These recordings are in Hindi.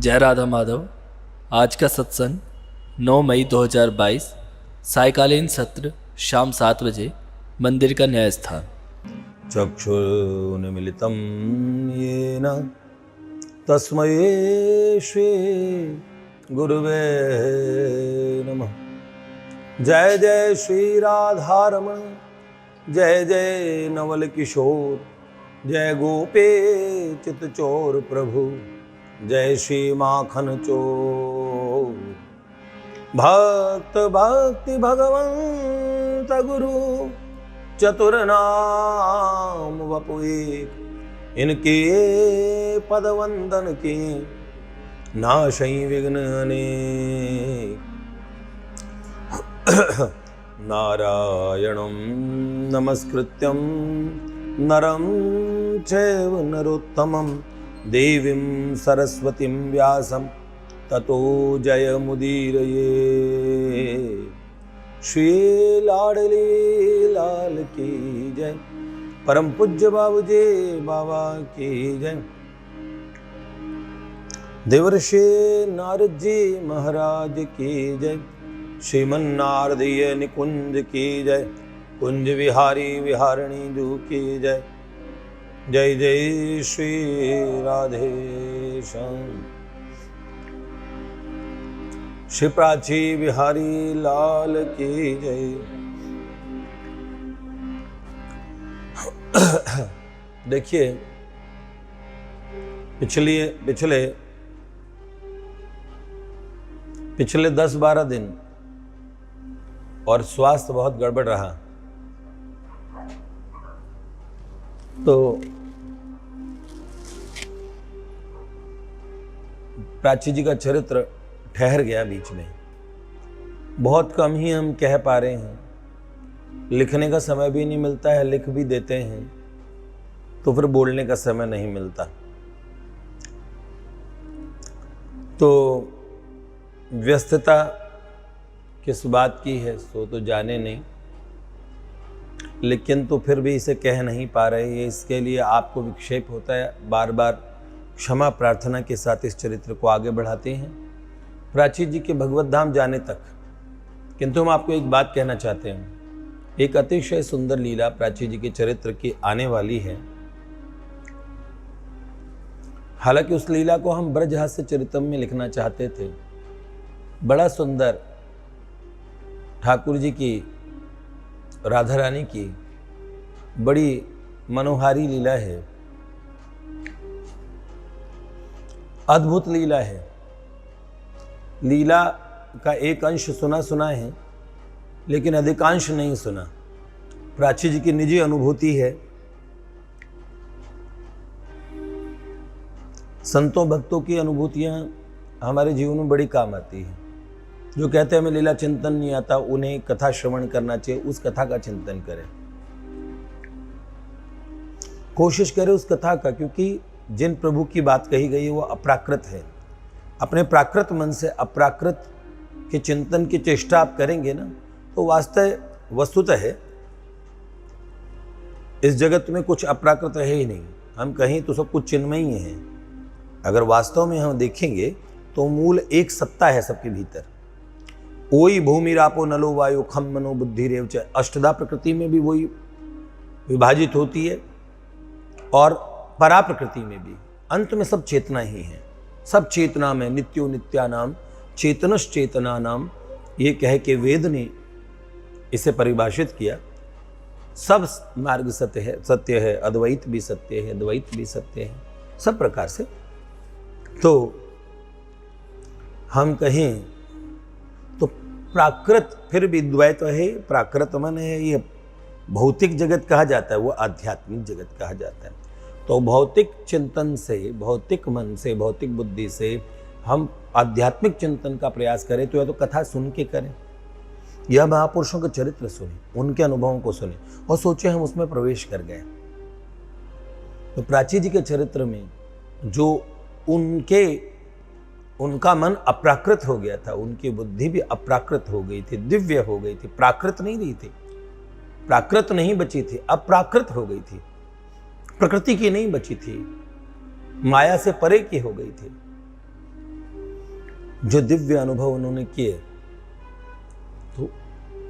जय राधा माधव। आज का सत्संग 9 मई 2022 सायकालीन सत्र शाम 7 बजे मंदिर का न्याय स्थान। चक्षुर्निमिलितं येन तस्मै श्री गुरुवे नमः। जय जय श्री राधारमण, जय जय नवल किशोर, जय गोपे चितचोर प्रभु, जय श्री माखन चोर। भक्त भक्ति भगवंत गुरु चतुर नाम वपु एक, इनके पद वंदन की नाशई विघ्न अनेक। नारायणं नमस्कृत्यं नरं चैव नरोत्तमं, देवीं सरस्वतीं व्यासं ततो जयमुदीरये। श्री लाडली लाल की जय, परम पूज्य बाबूजी बाबा की जय। देवर्षि नारद जी महाराज की जय। श्रीमन नारदीय निकुंज की जय। कुंज विहारी विहारिणी जू की जय। जय जय श्री राधे श्याम। श्री प्राची बिहारी लाल की जय। देखिए, पिछले 10-12 दिन और स्वास्थ्य बहुत गड़बड़ रहा, तो प्राची जी का चरित्र ठहर गया बीच में। बहुत कम ही हम कह पा रहे हैं, लिखने का समय भी नहीं मिलता है, लिख भी देते हैं तो फिर बोलने का समय नहीं मिलता। तो व्यस्तता किस बात की है सो तो जाने नहीं, लेकिन तो फिर भी इसे कह नहीं पा रहे, ये इसके लिए आपको विक्षेप होता है। बार बार क्षमा प्रार्थना के साथ इस चरित्र को आगे बढ़ाते हैं प्राची जी के भगवत धाम जाने तक। किंतु हम आपको एक बात कहना चाहते हैं, एक अतिशय सुंदर लीला प्राची जी के चरित्र की आने वाली है। हालांकि उस लीला को हम ब्रजहास्य चरितम में लिखना चाहते थे। बड़ा सुंदर ठाकुर जी की, राधा रानी की बड़ी मनोहारी लीला है, अद्भुत लीला है। लीला का एक अंश सुना है, लेकिन अधिकांश नहीं सुना। प्राची जी की निजी अनुभूति है। संतों भक्तों की अनुभूतियां हमारे जीवन में बड़ी काम आती है। जो कहते हैं हमें लीला चिंतन नहीं आता, उन्हें कथा श्रवण करना चाहिए, उस कथा का चिंतन करें, कोशिश करें उस कथा का, क्योंकि जिन प्रभु की बात कही गई है वो अप्राकृत है। अपने प्राकृत मन से अप्राकृत के चिंतन की चेष्टा आप करेंगे ना, तो वस्तुतः है इस जगत में कुछ अप्राकृत है ही नहीं। हम कहीं तो सब कुछ चिन्मयी है। अगर वास्तव में हम देखेंगे तो मूल एक सत्ता है सबके भीतर। ओई भूमि रापो नलो वायु खम मनो बुद्धि रेव च। अष्टधा प्रकृति में भी वही विभाजित होती है और परा प्रकृति में भी। अंत में सब चेतना ही है। सब चेतना में नित्यो नित्यानाम चेतनश्चेतना नाम, ये कह के वेद ने इसे परिभाषित किया। सब मार्ग सत्य है, अद्वैत भी सत्य है, द्वैत भी सत्य है, सब प्रकार से। तो हम कहें तो प्राकृत फिर भी द्वैत है, प्राकृत मन है, ये भौतिक जगत कहा जाता है, वो आध्यात्मिक जगत कहा जाता है। तो भौतिक चिंतन से, भौतिक मन से, भौतिक बुद्धि से हम आध्यात्मिक चिंतन का प्रयास करें तो या तो कथा सुन के करें, या महापुरुषों के चरित्र सुने, उनके अनुभवों को सुने और सोचे हम उसमें प्रवेश कर गए। तो प्राची जी के चरित्र में जो उनका मन अप्राकृत हो गया था, उनकी बुद्धि भी अप्राकृत हो गई थी, दिव्य हो गई थी, प्राकृत नहीं रही थी, प्राकृत नहीं बची थी, अप्राकृत हो गई थी, प्रकृति की नहीं बची थी, माया से परे की हो गई थी। जो दिव्य अनुभव उन्होंने किए, तो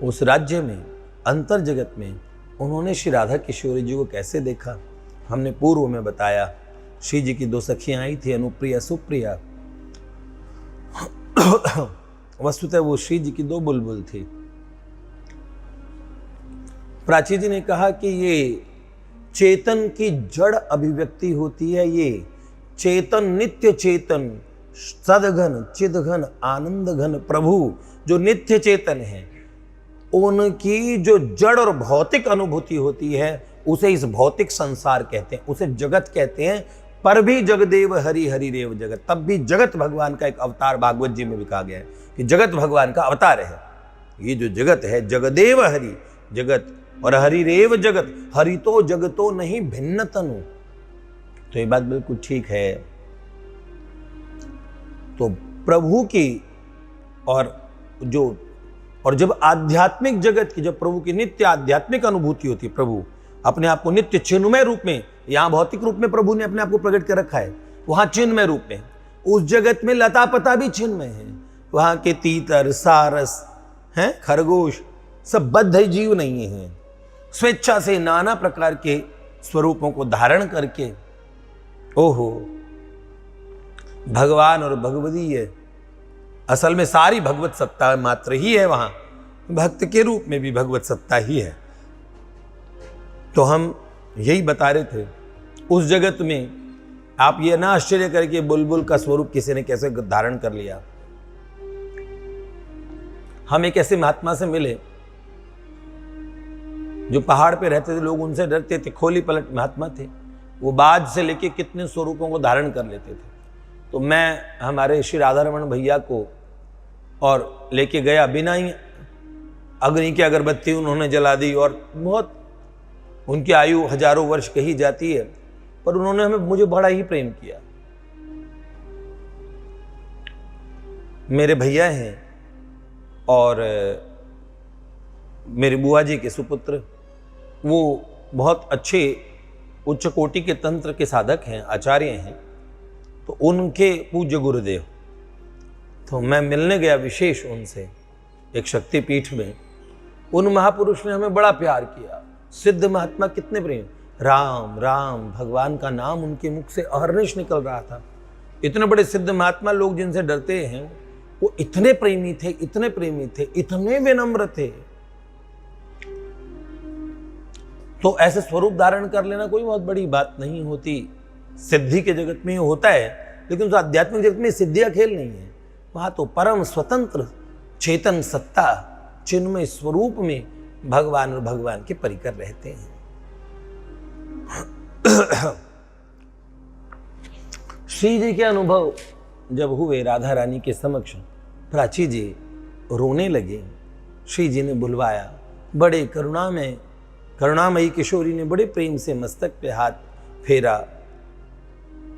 उस राज्य में, अंतर जगत में उन्होंने श्री राधा किशोरी जी को कैसे देखा, हमने पूर्व में बताया। श्री जी की दो सखियां आई थी, अनुप्रिया सुप्रिया। वस्तुतः वो श्री जी की दो बुलबुल थी। प्राची जी ने कहा कि ये चेतन की जड़ अभिव्यक्ति होती है, ये चेतन, नित्य चेतन, सदघन चिदघन आनंद घन प्रभु जो नित्य चेतन है, उनकी जो जड़ और भौतिक अनुभूति होती है उसे इस भौतिक संसार कहते हैं, उसे जगत कहते हैं। पर भी जगदेव हरि हरि रेव जगत, तब भी जगत भगवान का एक अवतार भागवत जी में भी कहा गया है कि जगत भगवान का अवतार है। ये जो जगत है, जगदेव हरि जगत और हरि रेव जगत, हरि तो जगतो नहीं भिन्न तनु। तो ये बात बिल्कुल ठीक है। तो प्रभु की और जब आध्यात्मिक जगत की, जब प्रभु की नित्य आध्यात्मिक अनुभूति होती है, प्रभु अपने आप को नित्य चिन्मय रूप में, यहां भौतिक रूप में प्रभु ने अपने आप को प्रकट कर रखा है, वहां चिन्मय रूप में, उस जगत में लता पता भी चिन्मय है। वहां के तीतर सारस हैं, खरगोश सब बद्ध जीव नहीं है, स्वेच्छा से नाना प्रकार के स्वरूपों को धारण करके, ओहो भगवान और भगवती है। असल में सारी भगवत सत्ता मात्र ही है, वहां भक्त के रूप में भी भगवत सत्ता ही है। तो हम यही बता रहे थे, उस जगत में आप ये ना आश्चर्य करके बुलबुल का स्वरूप किसी ने कैसे धारण कर लिया। हम एक ऐसे महात्मा से मिले जो पहाड़ पे रहते थे, लोग उनसे डरते थे, खोली पलट महात्मा थे। वो बाज से लेके कितने स्वरूपों को धारण कर लेते थे। तो मैं हमारे श्री राधा रमन भैया को और लेके गया, बिना ही अग्नि की अगरबत्ती उन्होंने जला दी, और बहुत उनकी आयु हजारों वर्ष कही जाती है, पर उन्होंने मुझे बड़ा ही प्रेम किया। मेरे भैया हैं और मेरे बुआ जी के सुपुत्र, वो बहुत अच्छे उच्च कोटि के तंत्र के साधक हैं, आचार्य हैं। तो उनके पूज्य गुरुदेव, तो मैं मिलने गया विशेष उनसे एक शक्तिपीठ में। उन महापुरुष ने हमें बड़ा प्यार किया। सिद्ध महात्मा कितने प्रेम, राम राम भगवान का नाम उनके मुख से अहर्निश निकल रहा था। इतने बड़े सिद्ध महात्मा, लोग जिनसे डरते हैं, वो इतने प्रेमी थे, इतने प्रेमी थे, इतने विनम्र थे। तो ऐसे स्वरूप धारण कर लेना कोई बहुत बड़ी बात नहीं होती। सिद्धि के जगत में होता है, लेकिन उस आध्यात्मिक जगत में सिद्धि का खेल नहीं है। वहां तो परम स्वतंत्र चेतन सत्ता चिन्मय स्वरूप में भगवान और भगवान के परिकर रहते हैं। श्री जी के अनुभव जब हुए राधा रानी के समक्ष, प्राची जी रोने लगे। श्री जी ने बुलवाया, बड़े करुणामयी किशोरी ने बड़े प्रेम से मस्तक पे हाथ फेरा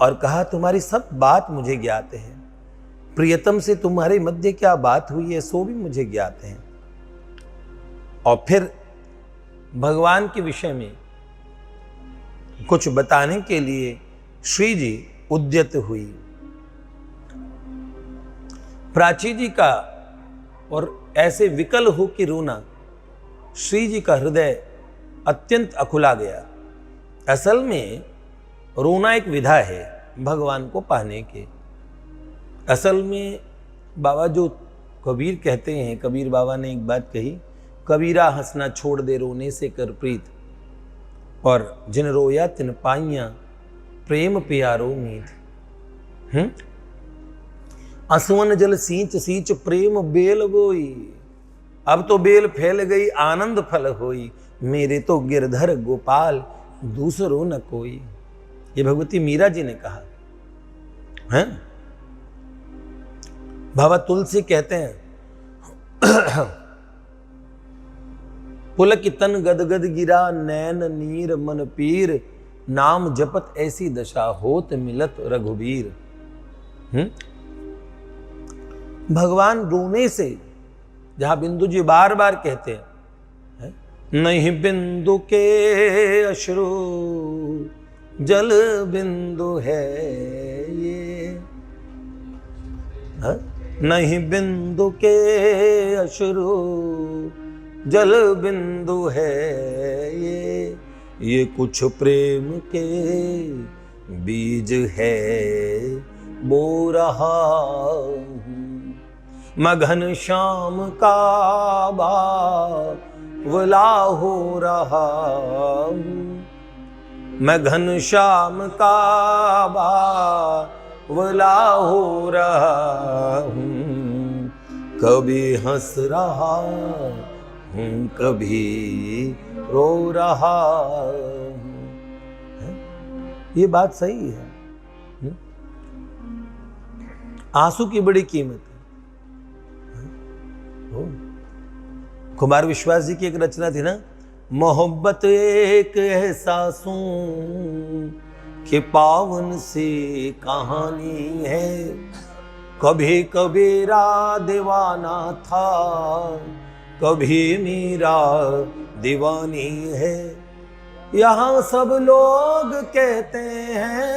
और कहा, तुम्हारी सब बात मुझे ज्ञात है, प्रियतम से तुम्हारे मध्य क्या बात हुई है सो भी मुझे ज्ञात है। और फिर भगवान के विषय में कुछ बताने के लिए श्री जी उद्यत हुई। प्राची जी का और ऐसे विकल हो कि रोना, श्री जी का हृदय अत्यंत अकुला गया। असल में रोना एक विधा है भगवान को पाने के। असल में बाबा जो कबीर कहते हैं, कबीर बाबा ने एक बात कही, कबीरा हंसना छोड़ दे रोने से कर प्रीत, और जिन रोया तिन पाइया प्रेम प्यारो मीत। असुवन जल सींच सींच प्रेम बेल बोई, अब तो बेल फैल गई आनंद फल होई, मेरे तो गिरधर गोपाल दूसरो न कोई। ये भगवती मीरा जी ने कहा है। बाबा तुलसी कहते हैं, पुलक तन गदगद गिरा नैन नीर मन पीर, नाम जपत ऐसी दशा होत मिलत रघुबीर। भगवान रोने से, जहां बिंदु जी बार बार कहते हैं, नहीं बिंदु के अश्रु जल बिंदु है ये, नहीं बिंदु के अश्रु जल बिंदु है ये कुछ प्रेम के बीज है बो रहा हूँ। मगन शाम का बावला हो रहा हूँ। मैं घनश्याम का बावला हो रहा हूँ। कभी हंस रहा हूँ कभी रो रहा हूँ। ये बात सही है। आंसू की बड़ी कीमत है। कुमार विश्वास जी की एक रचना थी ना, मोहब्बत एक एहसासों के पावन सी कहानी है। कभी कबीरा दीवाना था, कभी मीरा दीवानी है। यहाँ सब लोग कहते हैं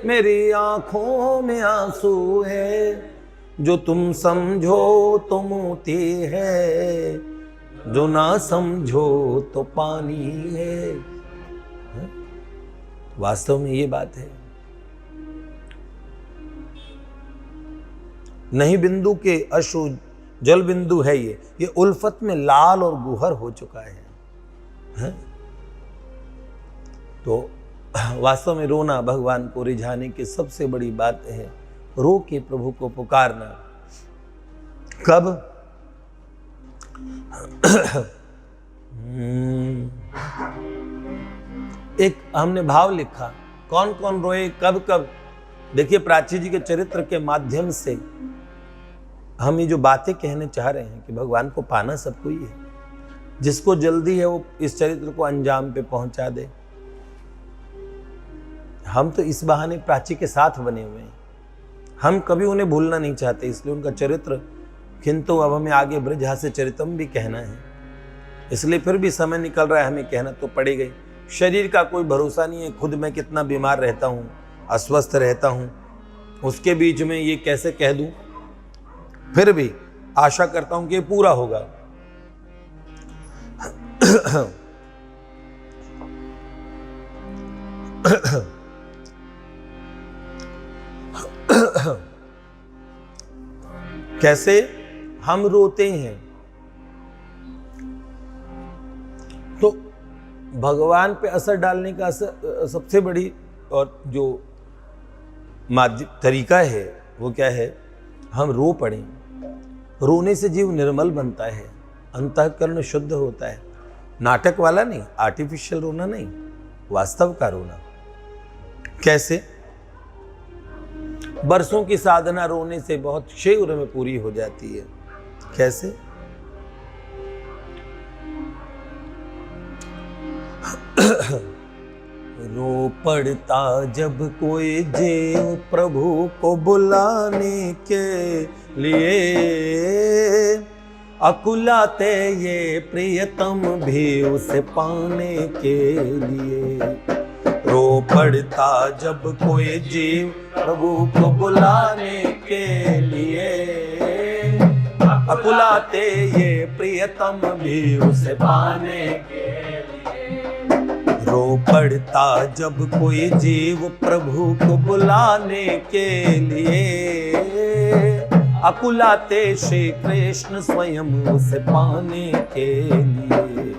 मेरी आंखों में आंसू है। जो तुम समझो तो मोती है, जो ना समझो तो पानी है। वास्तव में ये बात है। नहीं बिंदु के अश्रु जल बिंदु है ये उल्फत में लाल और गुहर हो चुका है? तो वास्तव में रोना भगवान को रिझाने की सबसे बड़ी बात है। रो के प्रभु को पुकारना। कब? एक हमने भाव लिखा, कौन कौन रोए कब कब। देखिए, प्राची जी के चरित्र के माध्यम से हम ये जो बातें कहने चाह रहे हैं कि भगवान को पाना सबको ही है। जिसको जल्दी है वो इस चरित्र को अंजाम पे पहुंचा दे। हम तो इस बहाने प्राची के साथ बने हुए हैं। हम कभी उन्हें भूलना नहीं चाहते, इसलिए उनका चरित्र, किंतु अब हमें आगे ब्रजहास्य चरितम भी कहना है, इसलिए फिर भी समय निकल रहा है, हमें कहना तो पड़ेगा। शरीर का कोई भरोसा नहीं है। खुद मैं कितना बीमार रहता हूँ, अस्वस्थ रहता हूँ, उसके बीच में ये कैसे कह दूं। फिर भी आशा करता हूं कि ये पूरा होगा। कैसे हम रोते हैं तो भगवान पे असर डालने का सबसे बड़ी और जो तरीका है वो क्या है? हम रो पड़ें। रोने से जीव निर्मल बनता है, अंतःकरण शुद्ध होता है। नाटक वाला नहीं, आर्टिफिशियल रोना नहीं, वास्तव का रोना। कैसे? बरसों की साधना रोने से बहुत शीघ्र में पूरी हो जाती है। कैसे? रो पड़ता जब कोई जीव प्रभु को बुलाने के लिए, अकुलाते ये प्रियतम भी उसे पाने के लिए। रो पड़ता जब कोई जीव प्रभु को बुलाने के लिए, अकुलाते ये प्रियतम भी उसे पाने के लिए। रो पड़ता जब कोई जीव प्रभु को बुलाने के लिए, अकुलाते श्री कृष्ण स्वयं उसे पाने के लिए।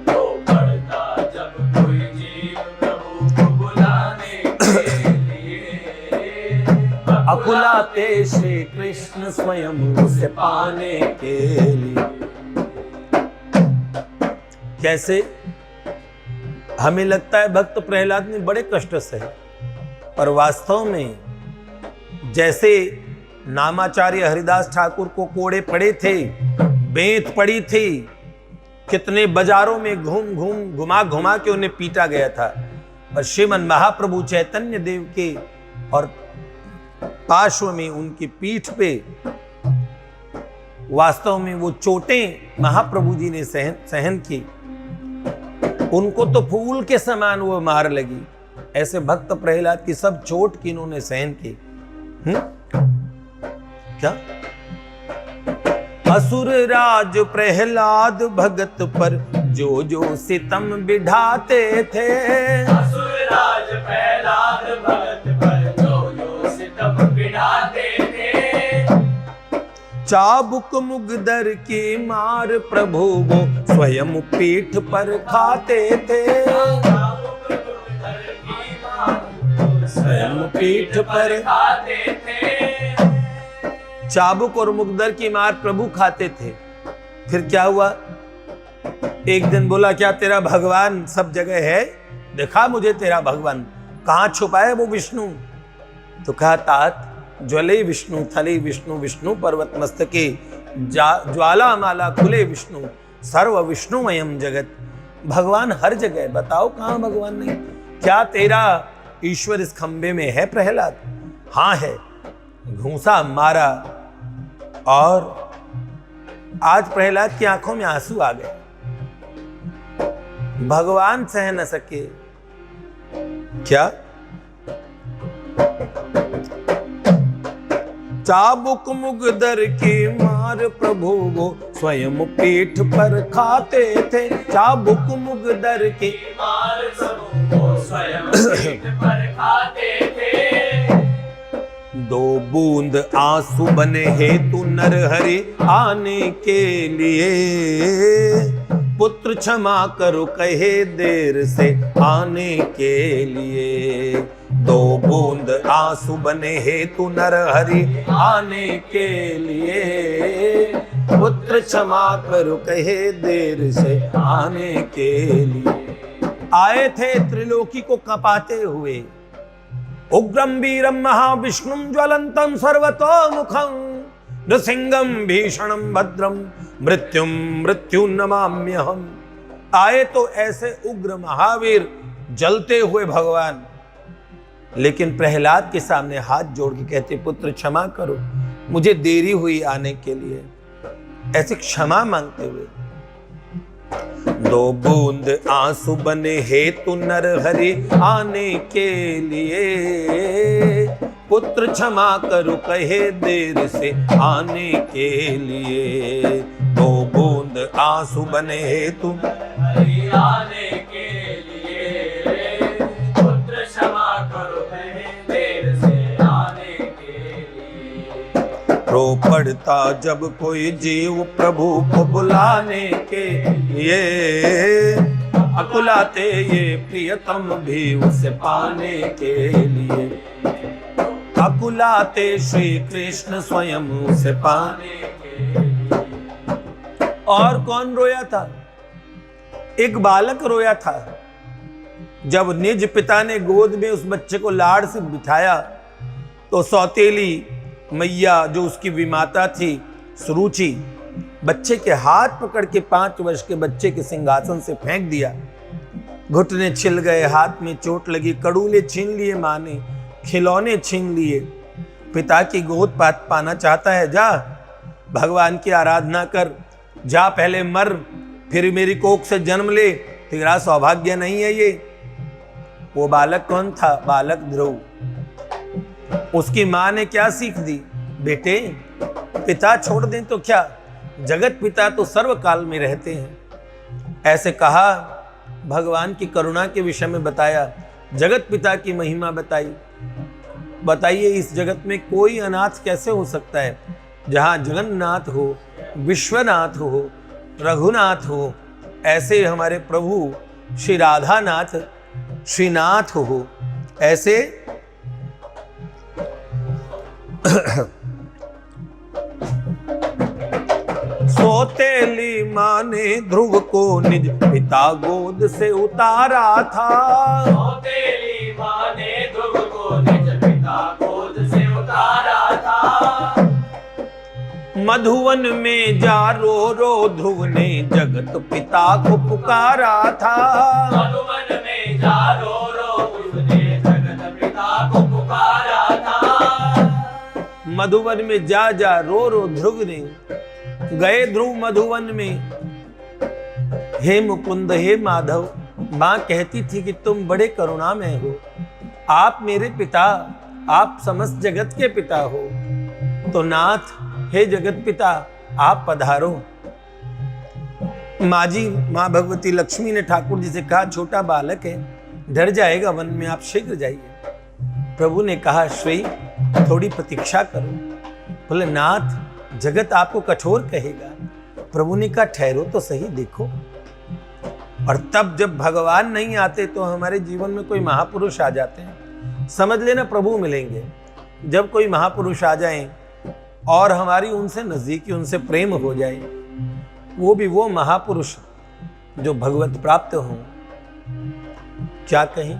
रो पड़ता जब कोई जीव प्रभु को बुलाने के लिए, अकुलाते श्री कृष्ण स्वयं उसे पाने के लिए। कैसे? हमें लगता है भक्त प्रहलाद ने बड़े कष्ट से, पर वास्तव में जैसे नामाचार्य हरिदास ठाकुर को कोड़े पड़े थे, बेंत पड़ी थी, कितने बाजारों में घुमा घुमा के उन्हें पीटा गया था, पर श्रीमन महाप्रभु चैतन्य देव के और पार्श्व में उनकी पीठ पे वास्तव में वो चोटें महाप्रभु जी ने सहन की। उनको तो फूल के समान वो मार लगी। ऐसे भक्त प्रहलाद की सब चोट की इन्होंने सहन की। क्या असुर राज प्रहलाद भगत पर जो जो सितम बिढ़ाते थे। असुर राज प्रहलाद भगत पर जो जो सितम बिढ़ाते थे। चाबुक मुगदर की मार प्रभु वो स्वयं पीठ पर खाते थे। स्वयं पीठ पर खाते थे। चाबुक और मुगदर की मार प्रभु खाते थे। फिर क्या हुआ? एक दिन बोला, क्या तेरा भगवान सब जगह है? देखा मुझे तेरा भगवान। कहां छुपा है वो विष्णु? तो कहा, तात ज्वले विष्णु थले विष्णु विष्णु पर्वत मस्तके ज्वाला माला खुले विष्णु सर्व विष्णुमयम जगत। भगवान हर जगह, बताओ कहां भगवान नहीं? क्या तेरा ईश्वर इस खंबे में है प्रहलाद? हां है। घूंसा मारा और आज प्रहलाद की आंखों में आंसू आ गए। भगवान सह न सके। क्या? चाबुक मुगदर की मार प्रभु वो स्वयं पीठ पर खाते थे। चाबुक मुगदर की मार प्रभु वो स्वयं पीठ पर खाते थे। दो बूंद आंसू बने हेतु नरहरि आने के लिए। पुत्र क्षमा करो कहे देर से आने के लिए। दो बूंद आंसू बने हेतु नरहरि आने के लिए। पुत्र क्षमा करो कहे देर से आने के लिए। आए थे त्रिलोकी को कपाते हुए। उग्रम वीरम महाविष्णुम ज्वलंतम सर्वतोमुखम नृसिंहम भीषणम भद्रम मृत्युम मृत्यु नमाम्यहम। आए तो ऐसे उग्र महावीर जलते हुए भगवान, लेकिन प्रहलाद के सामने हाथ जोड़ के कहते, पुत्र क्षमा करो, मुझे देरी हुई आने के लिए। ऐसे क्षमा मांगते हुए। दो बूंद आंसू बने हेतु नरहरि आने के लिए। पुत्र क्षमा करो कहे देर से आने के लिए। दो बूंद आंसू बने हेतु आने के लिए। पुत्र क्षमा करो कहे देर से आने के लिए। रो पड़ता जब कोई जीव प्रभु को बुलाने के लिए। अकुलाते ये प्रियतम भी उसे पाने के लिए। अकुलाते श्री कृष्ण स्वयं उसे पाने के लिए। और कौन रोया था? एक बालक रोया था। जब निज पिता ने गोद में उस बच्चे को लाड़ से बिठाया तो सौतेली मैया जो उसकी विमाता थी सुरुचि, बच्चे के हाथ पकड़ के 5 वर्ष के बच्चे के सिंहासन से फेंक दिया। घुटने छिल गए, हाथ में चोट लगी, कड़ूले छीन लिए मां ने, खिलौने छीन लिए। पिता की गोद पाना चाहता है? जा भगवान की आराधना कर, जा पहले मर, फिर मेरी कोख से जन्म ले, तेरा सौभाग्य नहीं है ये। वो बालक कौन था? बालक ध्रुव। उसकी मां ने क्या सीख दी? बेटे पिता छोड़ दें तो क्या, जगत पिता तो सर्वकाल में रहते हैं। ऐसे कहा, भगवान की करुणा के विषय में बताया, जगत पिता की महिमा बताई। बताइए इस जगत में कोई अनाथ कैसे हो सकता है? जहां जगन्नाथ हो, विश्वनाथ हो, रघुनाथ हो, ऐसे हमारे प्रभु श्री राधानाथ श्रीनाथ हो। ऐसे सौतेली मां ने ध्रुव को निज पिता गोद से उतारा था। सौतेली मां ने ध्रुव को निज पिता गोद से उतारा था। मधुवन में जा रो रो ध्रुव ने जगत पिता को पुकारा था। मधुवन में जा रो रो ध्रुव ने जगत पिता को पुकारा था। मधुवन में जा जा रो रो ध्रुव ने। गए ध्रुव मधुवन में। हे मुकुंद, हे माधव, मां कहती थी कि तुम बड़े करुणामय हो, आप मेरे पिता, आप समस्त जगत के पिता हो। तो नाथ, हे जगत पिता, आप पधारो। माँ जी, माँ भगवती लक्ष्मी ने ठाकुर जी से कहा, छोटा बालक है, डर जाएगा वन में, आप शीघ्र जाइए। प्रभु ने कहा, श्री थोड़ी प्रतीक्षा करो। बोले, नाथ जगत आपको कठोर कहेगा। प्रभु ने कहा, ठहरो तो सही, देखो। और तब जब भगवान नहीं आते तो हमारे जीवन में कोई महापुरुष आ जाते हैं, समझ लेना प्रभु मिलेंगे। जब कोई महापुरुष आ जाएं और हमारी उनसे नजदीकी, उनसे प्रेम हो जाए, वो भी वो महापुरुष जो भगवत प्राप्त हों, क्या कहें।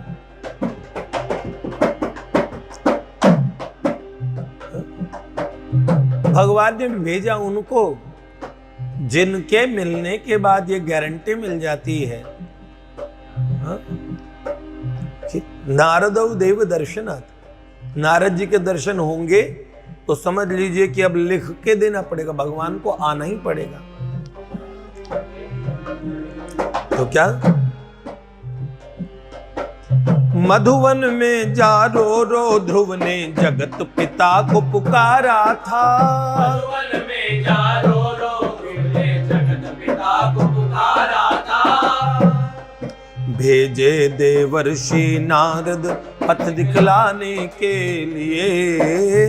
भगवान ने भेजा उनको जिनके मिलने के बाद ये गारंटी मिल जाती है, नारदौ देव दर्शनात्, नारद जी के दर्शन होंगे तो समझ लीजिए कि अब लिख के देना पड़ेगा, भगवान को आना ही पड़ेगा। तो क्या, मधुवन में जा रो रो ध्रुव ने जगत पिता को पुकारा था। मधुवन में जा रो रो ध्रुव ने जगत पिता को पुकारा था। भेजे देवर्षि नारद पथ दिखलाने के लिए,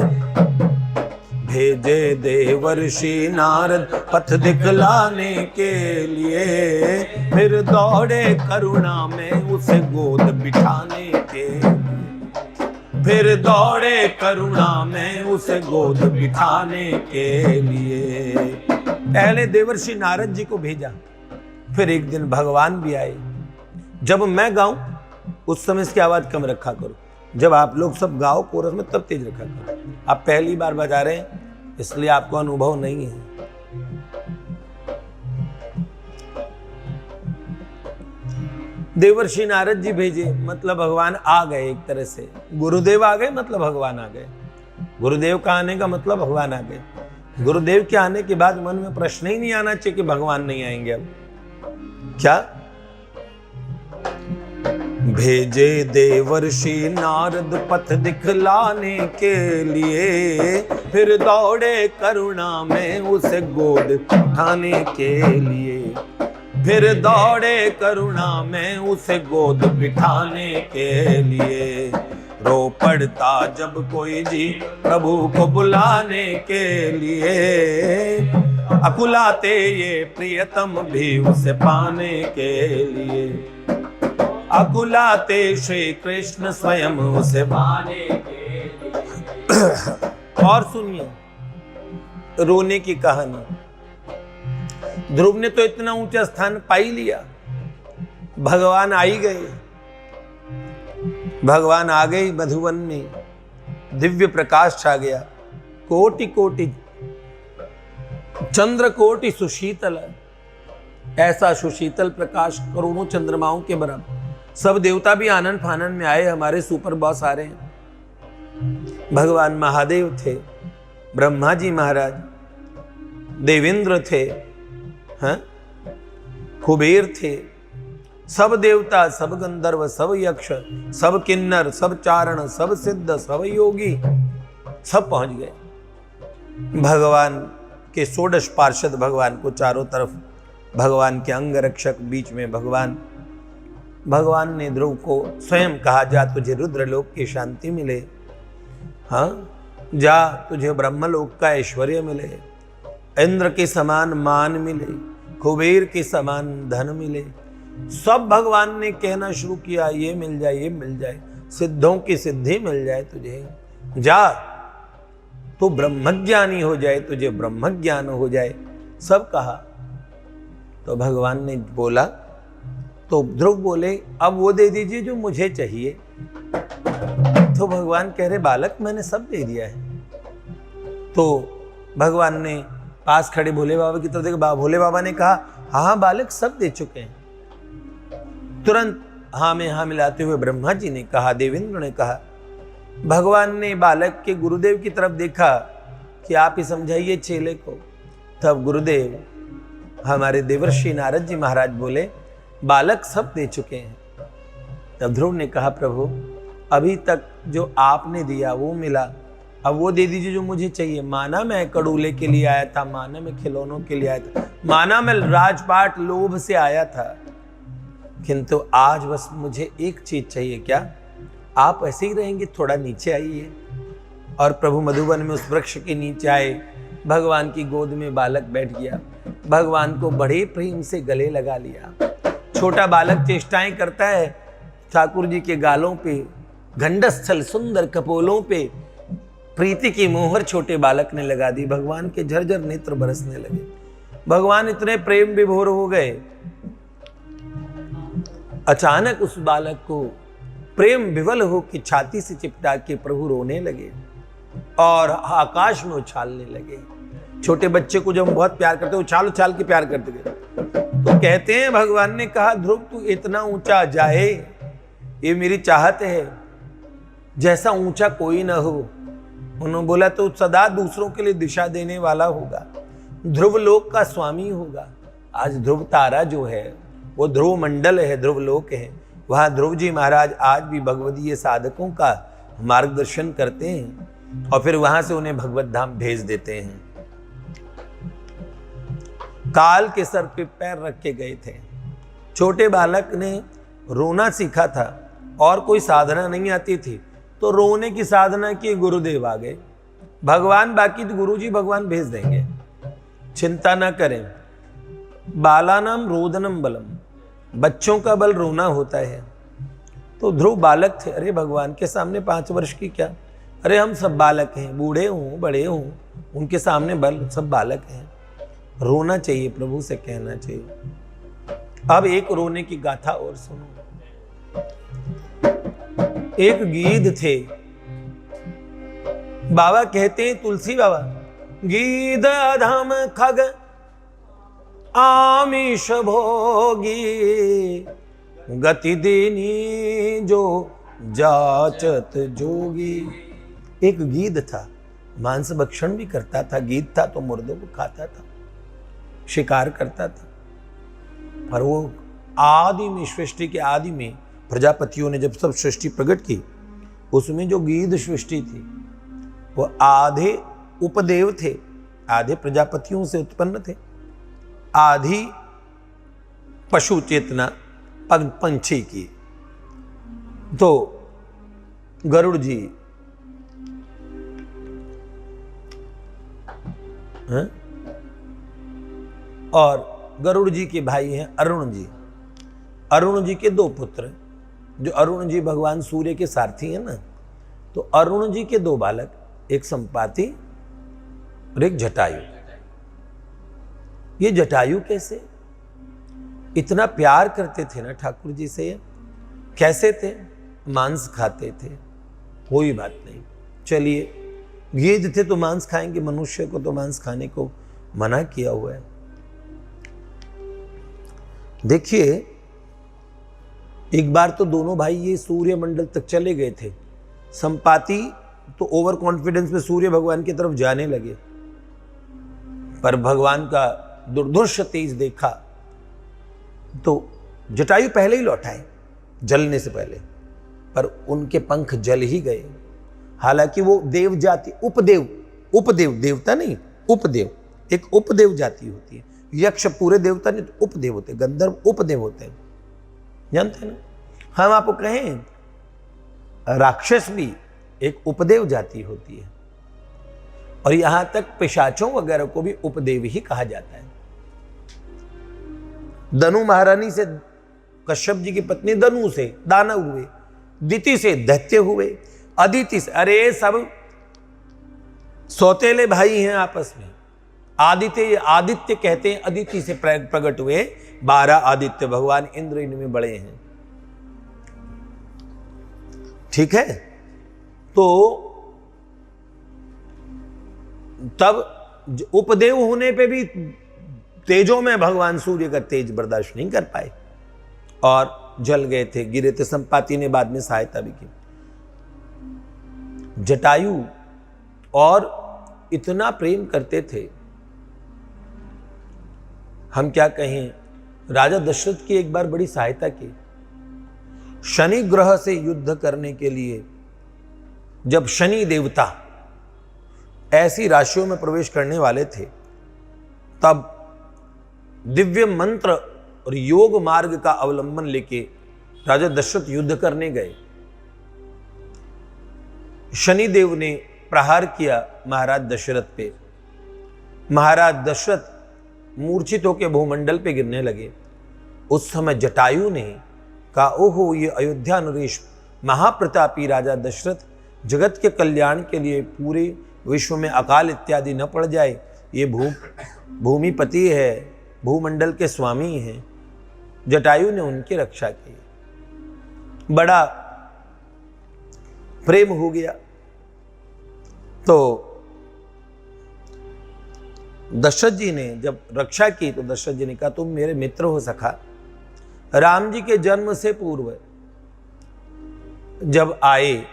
भेजे देवर्षि नारद पथ दिखलाने के लिए, फिर दौड़े करुणा में उसे गोद बिठाने के लिए, फिर दौड़े करुणा में उसे गोद बिठाने के लिए। पहले देवर्षि नारद जी को भेजा, फिर एक दिन भगवान भी आए। जब मैं गाऊं उस समय इसकी आवाज कम रखा करो, जब आप लोग सब गाओ कोरस में तब तेज रखा करो। आप पहली बार बजा रहे हैं इसलिए आपको अनुभव नहीं है। देवर्षि नारद जी भेजे मतलब भगवान आ गए, एक तरह से गुरुदेव आ गए मतलब भगवान आ गए। गुरुदेव का आने का मतलब भगवान आ गए। गुरुदेव के आने के बाद मन में प्रश्न ही नहीं आना चाहिए कि भगवान नहीं आएंगे। अब क्या, भेजे देवर्षि नारद पथ दिखलाने के लिए, फिर दौड़े करुणा में उसे गोद उठाने के लिए, फिर दौड़े करुणा में उसे गोद बिठाने के लिए। रो पड़ता जब कोई जी प्रभु को बुलाने के लिए, अकुलाते ये प्रियतम भी उसे पाने के लिए, अकुलाते श्री कृष्ण स्वयं उसे पाने के लिए। और सुनिए रोने की कहानी। ध्रुव ने तो इतना ऊंचा स्थान पा ही लिया, भगवान आ ही गए। भगवान आ गए मधुवन में, दिव्य प्रकाश छा गया, कोटि कोटि चंद्र कोटि सुशीतल, ऐसा सुशीतल प्रकाश करोड़ों चंद्रमाओं के बराबर। सब देवता भी आनंद फानन में आए, हमारे सुपर बॉस आ रहे हैं। भगवान महादेव थे, ब्रह्मा जी महाराज, देवेंद्र थे, हाँ? कुबेर थे, सब देवता, सब गंधर्व, सब यक्ष, सब किन्नर, सब चारण, सब सिद्ध, सब योगी, सब पहुंच गए। भगवान के 16 पार्षद भगवान को चारों तरफ, भगवान के अंग रक्षक बीच में भगवान। भगवान ने ध्रुव को स्वयं कहा, जा तुझे रुद्रलोक की शांति मिले, हाँ जा तुझे ब्रह्मलोक का ऐश्वर्य मिले, इंद्र के समान मान मिले, कुबेर के समान धन मिले। सब भगवान ने कहना शुरू किया, ये मिल जाए, ये मिल जाए, सिद्धों की सिद्धि मिल जाए तुझे, जा तू ब्रह्मज्ञानी हो जाए, तुझे ब्रह्मज्ञान हो जाए, सब कहा। तो भगवान ने बोला, तो ध्रुव बोले, अब वो दे दीजिए जो मुझे चाहिए। तो भगवान कह रहे, बालक मैंने सब दे दिया है। तो भगवान ने पास खड़े भोले बाबा की तरफ देखा, भोले बाबा ने कहा, हाँ बालक सब दे चुके हैं। तुरंत हाँ में हाँ मिलाते हुए ब्रह्मा जी ने कहा, देवेंद्र ने कहा। भगवान ने बालक के गुरुदेव की तरफ देखा कि आप ही समझाइए चेले को। तब गुरुदेव हमारे देवर्षि नारद जी महाराज बोले, बालक सब दे चुके हैं। तब ध्रुव ने कहा, प्रभु अभी तक जो आपने दिया वो मिला, अब वो दे दीजिए जो मुझे चाहिए। माना मैं कड़ूले के लिए आया था, माना मैं खिलौनों के लिए आया था, माना मैं राजपाट लोभ से आया था, किंतु आज बस मुझे एक चीज चाहिए। क्या? आप ऐसे ही रहेंगे? थोड़ा नीचे आइए। और प्रभु मधुबन में उस वृक्ष के नीचे आए। भगवान की गोद में बालक बैठ गया, भगवान को बड़े प्रेम से गले लगा लिया। छोटा बालक चेष्टाएं करता है, ठाकुर जी के गालों पे, घंटस्थल सुंदर कपोलों पे प्रीति की मोहर छोटे बालक ने लगा दी। भगवान के झरझर नेत्र बरसने लगे। भगवान इतने प्रेम विभोर हो गए, अचानक उस बालक को प्रेम विवल हो कि छाती से चिपटा के प्रभु रोने लगे और आकाश में उछालने लगे। छोटे बच्चे को जब हम बहुत प्यार करते हैं, उछाल उछाल के प्यार करते गए, तो कहते हैं भगवान ने कहा, ध्रुव तू इतना ऊंचा जाए, ये मेरी चाहत है, जैसा ऊंचा कोई ना हो। उन्होंने बोला तो सदा दूसरों के लिए दिशा देने वाला होगा, ध्रुव लोक का स्वामी होगा। आज ध्रुव तारा जो है वो ध्रुव मंडल है, ध्रुव लोक है। वहां ध्रुव जी महाराज आज भी भगवदीय साधकों का मार्गदर्शन करते हैं और फिर वहां से उन्हें भगवत धाम भेज देते हैं। काल के सर पे पैर रख के गए थे। छोटे बालक ने रोना सीखा था और कोई साधना नहीं आती थी, तो रोने की साधना की गुरुदेव आ गए। भगवान बाकी तो गुरु जी भगवान भेज देंगे, चिंता ना करें। बालानाम रोदनम बलम, बच्चों का बल रोना होता है। तो ध्रुव बालक थे। अरे भगवान के सामने 5 वर्ष की क्या, अरे हम सब बालक हैं, बूढ़े हों बड़े हों, उनके सामने बल सब बालक हैं। रोना चाहिए, प्रभु से कहना चाहिए। अब एक रोने की गाथा और सुनो। एक गीध थे, बाबा कहते हैं, तुलसी बाबा, गीध अधम खग आमिष भोगी, गति देनी जो जाचत जोगी। एक गीध था, मांस भक्षण भी करता था। गीध था तो मुर्दों को खाता था, शिकार करता था। पर वो आदि में, सृष्टि के आदि में प्रजापतियों ने जब सब सृष्टि प्रकट की, उसमें जो गीध सृष्टि थी वो आधे उपदेव थे, आधे प्रजापतियों से उत्पन्न थे, आधी पशु चेतना पंछी की। तो गरुड़ जी हैं? और गरुड़ जी के भाई हैं अरुण जी। अरुण जी के 2 पुत्र, जो अरुण जी भगवान सूर्य के सारथी हैं ना, तो अरुण जी के 2 बालक, एक संपाति और एक जटायु। ये जटायु कैसे? इतना प्यार करते थे ना ठाकुर जी से। कैसे थे? मांस खाते थे, कोई बात नहीं, चलिए गीध थे तो मांस खाएंगे, मनुष्य को तो मांस खाने को मना किया हुआ है। देखिए, एक बार तो दोनों भाई ये सूर्य मंडल तक चले गए थे। संपाति तो ओवर कॉन्फिडेंस में सूर्य भगवान की तरफ जाने लगे, पर भगवान का दुर्धर्ष तेज देखा तो जटायु पहले ही लौटाए, जलने से पहले, पर उनके पंख जल ही गए। हालांकि वो देव जाति, उपदेव देवता नहीं, उपदेव, एक उपदेव जाति होती है। यक्ष पूरे देवता नहीं, तो उपदेव होते, गंधर्व उपदेव होते हैं, जानते हैं ना। हम आपको कहें, राक्षस भी एक उपदेव जाति होती है, और यहां तक पिशाचों वगैरह को भी उपदेव ही कहा जाता है। दनु महारानी से कश्यप जी की पत्नी दनु से दानव हुए, दिति से दैत्य हुए, अदिति से, अरे सब सौतेले भाई हैं आपस में। आदित्य कहते हैं, अदिति से प्रकट हुए 12 आदित्य, भगवान इंद्र इनमें बड़े हैं। ठीक है, तो तब उपदेव होने पे भी तेजों में भगवान सूर्य का तेज बर्दाश्त नहीं कर पाए और जल गए थे, गिरे थे। संपाति ने बाद में सहायता भी की। जटायु और इतना प्रेम करते थे, हम क्या कहें। राजा दशरथ की एक बार बड़ी सहायता की। शनि ग्रह से युद्ध करने के लिए जब शनि देवता ऐसी राशियों में प्रवेश करने वाले थे, तब दिव्य मंत्र और योग मार्ग का अवलंबन लेके राजा दशरथ युद्ध करने गए। शनिदेव ने प्रहार किया महाराज दशरथ पे। महाराज दशरथ मूर्छित होकर भूमंडल पे गिरने लगे। उस समय जटायु ने कहा, ओहो, ये अयोध्या नरेश महाप्रतापी राजा दशरथ जगत के कल्याण के लिए पूरे विश्व में अकाल इत्यादि न पड़ जाए, ये भूमिपति है, भूमंडल के स्वामी हैं। जटायु ने उनकी रक्षा की। बड़ा प्रेम हो गया। तो दशरथ जी ने जब रक्षा की तो दशरथ जी ने कहा, तुम मेरे मित्र हो सखा। राम जी के जन्म से पूर्व जब आए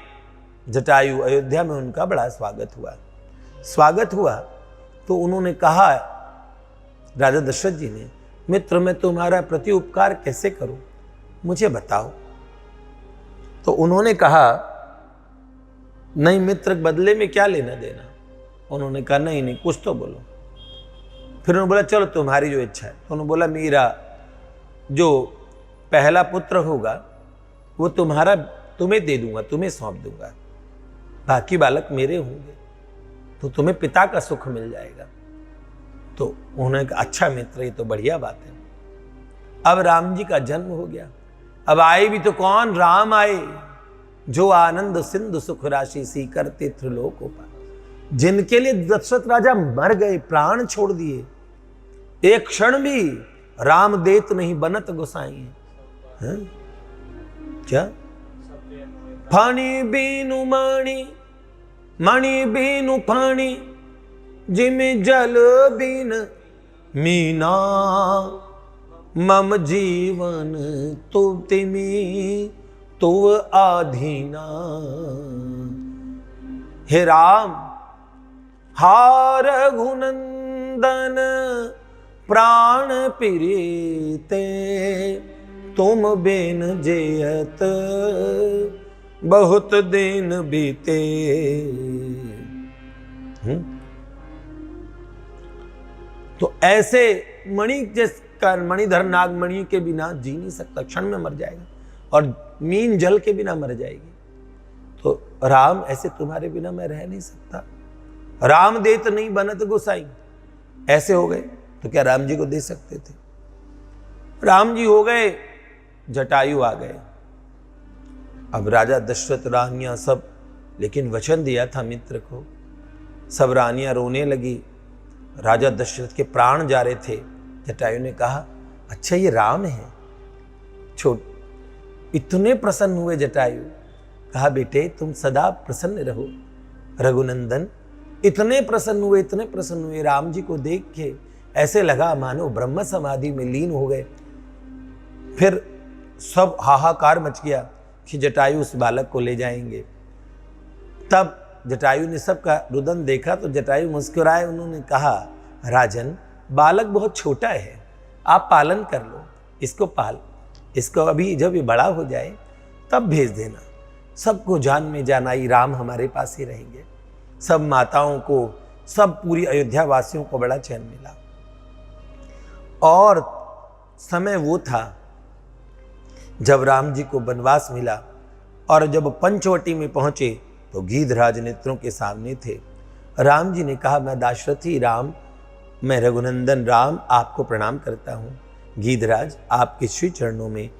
जटायु अयोध्या में, उनका बड़ा स्वागत हुआ तो उन्होंने कहा, राजा दशरथ जी ने, मित्र मैं तुम्हारा प्रति उपकार कैसे करूं, मुझे बताओ। तो उन्होंने कहा, नहीं मित्र, बदले में क्या लेना देना। उन्होंने कहा, नहीं कुछ तो बोलो। फिर उन्होंने बोला, चलो तुम्हारी जो इच्छा है। तो उन्होंने बोला, मेरा जो पहला पुत्र होगा वो तुम्हें दे दूंगा, तुम्हें सौंप दूंगा, बाकी बालक मेरे होंगे, तो तुम्हें पिता का सुख मिल जाएगा। तो उन्होंने कहा, अच्छा मित्र, ये तो बढ़िया बात है। अब राम जी का जन्म हो गया। अब आए भी तो कौन, राम आए, जो आनंद सिंधु सुख राशि सी करते त्रिलोक पार, जिनके लिए दशरथ राजा मर गए, प्राण छोड़ दिए, एक क्षण भी राम देत नहीं बनत गोसाई है। क्या फानी बीनु मणि, मणि बीनु फानी, जिमि जल बीन मीना, मम जीवन तु तिमी तु आधीना। हे राम, हार रघुनंदन प्राण प्रीते, तुम बेन जेयत बहुत दिन बीते। तो ऐसे मणि जिसका मणिधर नागमणि के बिना जी नहीं सकता, क्षण में मर जाएगा, और मीन जल के बिना मर जाएगी। तो राम, ऐसे तुम्हारे बिना मैं रह नहीं सकता। राम देत नहीं बनत गोसाई, ऐसे हो गए तो क्या राम जी को दे सकते थे? राम जी हो गए, जटायु आ गए। अब राजा दशरथ, रानियां सब, लेकिन वचन दिया था मित्र को, सब रानियां रोने लगी। राजा दशरथ के प्राण जा रहे थे। जटायु ने कहा, अच्छा ये राम है। इतने प्रसन्न हुए जटायु। कहा, बेटे तुम सदा प्रसन्न रहो। रघुनंदन इतने प्रसन्न हुए राम जी को देख के, ऐसे लगा मानो ब्रह्म समाधि में लीन हो गए। फिर सब हाहाकार मच गया कि जटायु उस बालक को ले जाएंगे। तब जटायु ने सबका रुदन देखा तो जटायु मुस्कुराए। उन्होंने कहा, राजन, बालक बहुत छोटा है, आप पालन कर लो, इसको अभी जब ये बड़ा हो जाए तब भेज देना। सबको जान में जान आई, राम हमारे पास ही रहेंगे। सब माताओं को, सब पूरी अयोध्या वासियों को बड़ा चैन मिला। और समय वो था जब राम जी को वनवास मिला, और जब पंचवटी में पहुंचे तो गीधराज नेत्रों के सामने थे। राम जी ने कहा, मैं दाशरथी राम, मैं रघुनंदन राम आपको प्रणाम करता हूँ। गीधराज, आपके श्री चरणों में,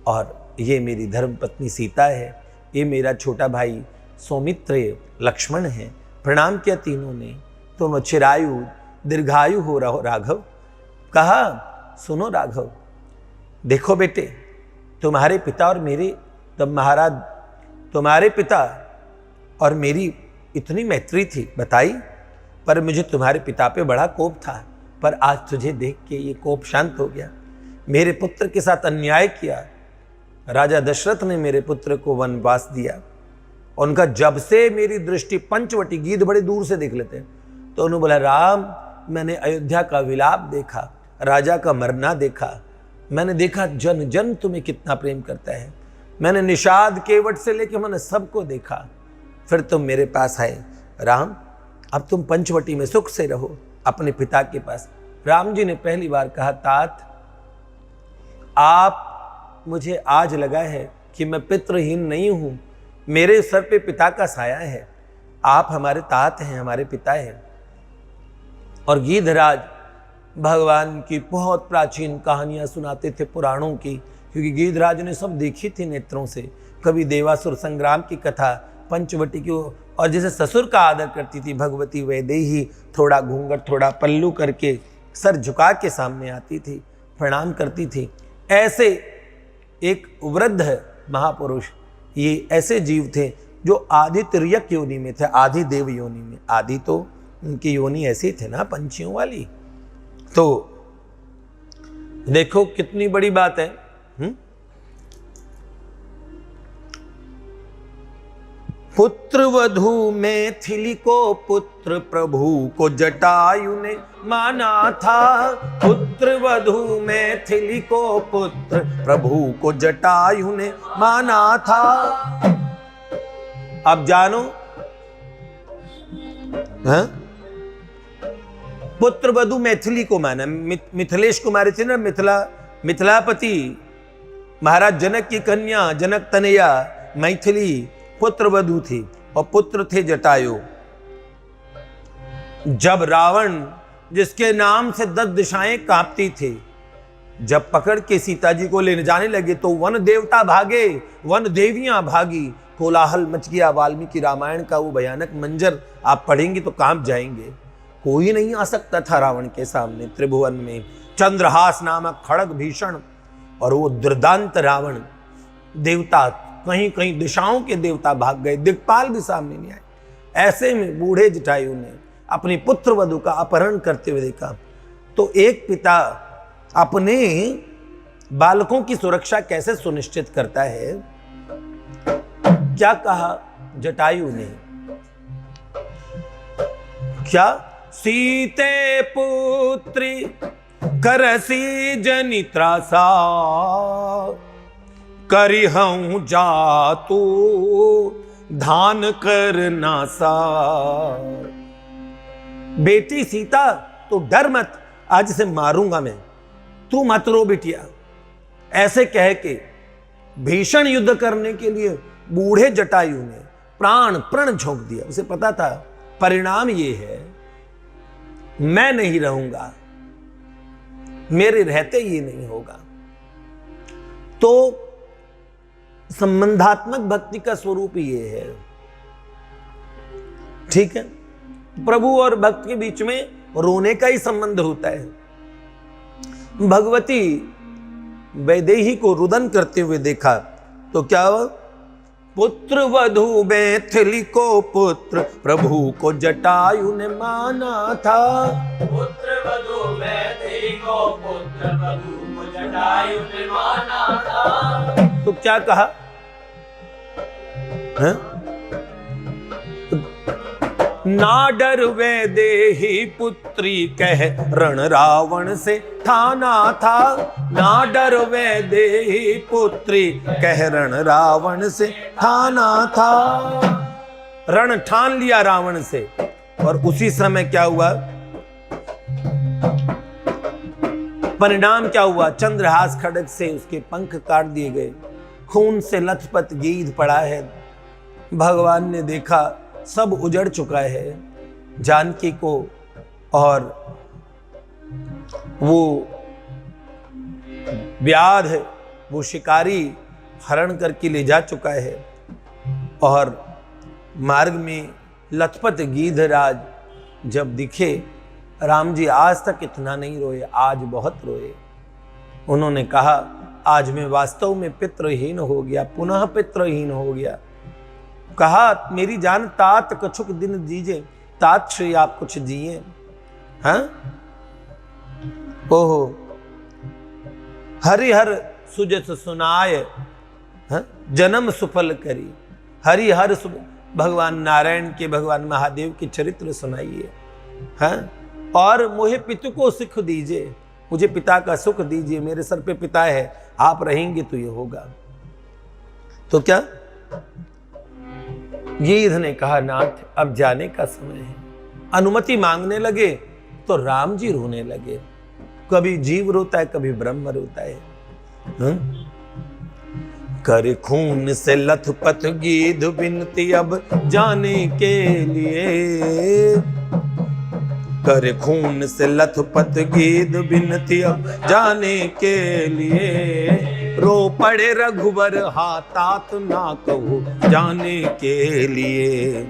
और ये मेरी धर्मपत्नी सीता है, ये मेरा छोटा भाई सौमित्र लक्ष्मण है। प्रणाम किया तीनों ने। तुम चिरायु दीर्घायु हो रहो राघव। कहा, सुनो राघव, देखो बेटे, तुम्हारे पिता और मेरे, तब महाराज तुम्हारे पिता और मेरी इतनी मैत्री थी बताई, पर मुझे तुम्हारे पिता पे बड़ा कोप था, पर आज तुझे देख के ये कोप शांत हो गया। मेरे पुत्र के साथ अन्याय किया, राजा दशरथ ने मेरे पुत्र को वनवास दिया। उनका जब से मेरी दृष्टि, पंचवटी गीध बड़े दूर से देख लेते हैं, तो उन्होंने बोला, राम, मैंने अयोध्या का विलाप देखा, राजा का मरना देखा, मैंने देखा जन जन तुम्हें कितना प्रेम करता है। मैंने निषाद केवट से लेकर मैंने सबको देखा, फिर तुम मेरे पास आए। राम, अब तुम पंचवटी में सुख से रहो अपने पिता के पास। राम जी ने पहली बार कहा, तात आप मुझे आज लगा है कि मैं पितृहीन नहीं हूं, मेरे सर पे पिता का साया है, आप हमारे तात हैं, हमारे पिता हैं। और गीधराज भगवान की बहुत प्राचीन कहानियां सुनाते थे पुराणों की, क्योंकि गीधराज ने सब देखी थी नेत्रों से। कभी देवासुर संग्राम की कथा, पंचवटी की, और जैसे ससुर का आदर करती थी भगवती वैदेही, थोड़ा घूंघट थोड़ा पल्लू करके सर झुका के सामने आती थी, प्रणाम करती थी। ऐसे एक वृद्ध महापुरुष, ये ऐसे जीव थे जो आदि तिर्यक योनि में थे, आदि देव योनि में। आदि तो उनकी योनि ऐसी थे ना, पंछियों वाली। तो देखो कितनी बड़ी बात है। पुत्र वधू मैथिली को पुत्र प्रभु को जटायु ने माना था। पुत्र वधू मैथिली को पुत्र प्रभु को जटायु ने माना था। अब जानो, पुत्र वधू मैथिली को माना। मिथिलेश कुमारी थी ना, मिथिलापति महाराज जनक की कन्या जनक तनया मैथिली पुत्र वधू थी, और पुत्र थे जटायु। जब रावण, जिसके नाम से 10 दिशाएं कांपती थी, जब पकड़ के सीता जी को लेने जाने लगे तो वन देवता भागे, वन देवियां भागी, कोलाहल मच गया। वाल्मीकि रामायण का वो भयानक मंजर आप पढ़ेंगे तो कांप जाएंगे। कोई नहीं आ सकता था रावण के सामने त्रिभुवन में। चंद्रहास नामक खड़ग भीषण और वो दुर्दांत रावण, देवता कहीं कहीं दिशाओं के देवता भाग गए, दिक्पाल भी सामने नहीं आए। ऐसे में बूढ़े जटायु ने अपनी पुत्र वधू का अपहरण करते हुए देखा। तो एक पिता अपने बालकों की सुरक्षा कैसे सुनिश्चित करता है? क्या कहा जटायु ने? क्या? सीते पुत्री करसी जनि त्रासा, करिहूं जातु धान करना सा। बेटी सीता तो डर मत, आज से मारूंगा मैं, तू मत रो बिटिया। ऐसे कह के भीषण युद्ध करने के लिए बूढ़े जटायु ने प्राण प्रण झोंक दिया। उसे पता था परिणाम ये है, मैं नहीं रहूंगा, मेरे रहते ये नहीं होगा। तो संबंधात्मक भक्ति का स्वरूप ये है। ठीक है, प्रभु और भक्त के बीच में रोने का ही संबंध होता है। भगवती वैदेही को रुदन करते हुए देखा तो क्या हुआ? पुत्र वधू मैथिली को पुत्र प्रभु को जटायु ने माना था। पुत्र वधू मैथिली को पुत्र प्रभु को जटायु ने माना था। तो क्या कहा? ना डर वैदेही पुत्री कह रण रावण से ठाना था। ना डर वैदेही पुत्री कह रण रावण से ठाना था। रण ठान लिया रावण से। और उसी समय क्या हुआ? परिणाम क्या हुआ? चंद्रहास खड्ग से उसके पंख काट दिए गए, खून से लथपथ गीध पड़ा है। भगवान ने देखा सब उजड़ चुका है जानकी को, और वो व्याध, वो शिकारी हरण करके ले जा चुका है। और मार्ग में लथपथ गीधराज जब दिखे, राम जी आज तक इतना नहीं रोए, आज बहुत रोए। उन्होंने कहा आज मैं वास्तव में पितृहीन हो गया, पुनः पितृहीन हो गया। कहा मेरी जान तात कछुक दिन दीजिए, तात श्री आप कुछ जिए। हाँ, ओहो हरिहर सुजस सुनाय, जन्म सुफल करी। हरिहर भगवान नारायण के, भगवान महादेव के चरित्र सुनाइए। हाँ, और मुझे पितु को सुख दीजिए, मुझे पिता का सुख दीजिए, मेरे सर पे पिता है, आप रहेंगे तो ये होगा। तो क्या गीध ने कहा नाथ अब जाने का समय है, अनुमति मांगने लगे तो राम जी रोने लगे। कभी जीव रोता है, कभी ब्रह्म रोता है। कर खून से लथपथ गीध बिनती अब जाने के लिए, कर खून से लथपथ गीध बिनती अब जाने के लिए, रो पड़े रघुवर हातात ना कहो जाने के लिए,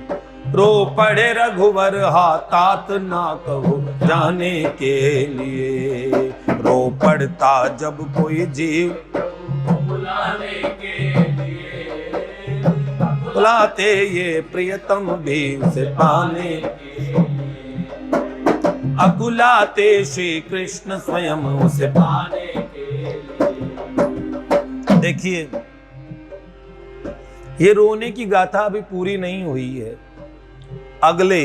रो पड़े रघुवर हातात ना कहो जाने के लिए, रो पड़ता जब कोई जीव बुलाने के लिए, बुलाते ये प्रियतम भी उसे पाने के लिए, अकुलाते श्री कृष्ण स्वयं उसे पाने के लिए। देखिए, ये रोने की गाथा अभी पूरी नहीं हुई है। अगले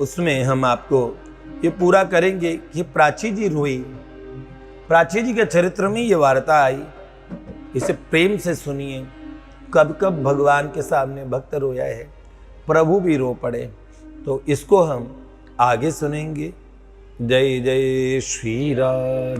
उसमें हम आपको ये पूरा करेंगे कि प्राची जी रोई। प्राची जी के चरित्र में ये वार्ता आई, इसे प्रेम से सुनिए। कब कब भगवान के सामने भक्त रोया है, प्रभु भी रो पड़े, तो इसको हम आगे सुनेंगे। जय जय श्री राम।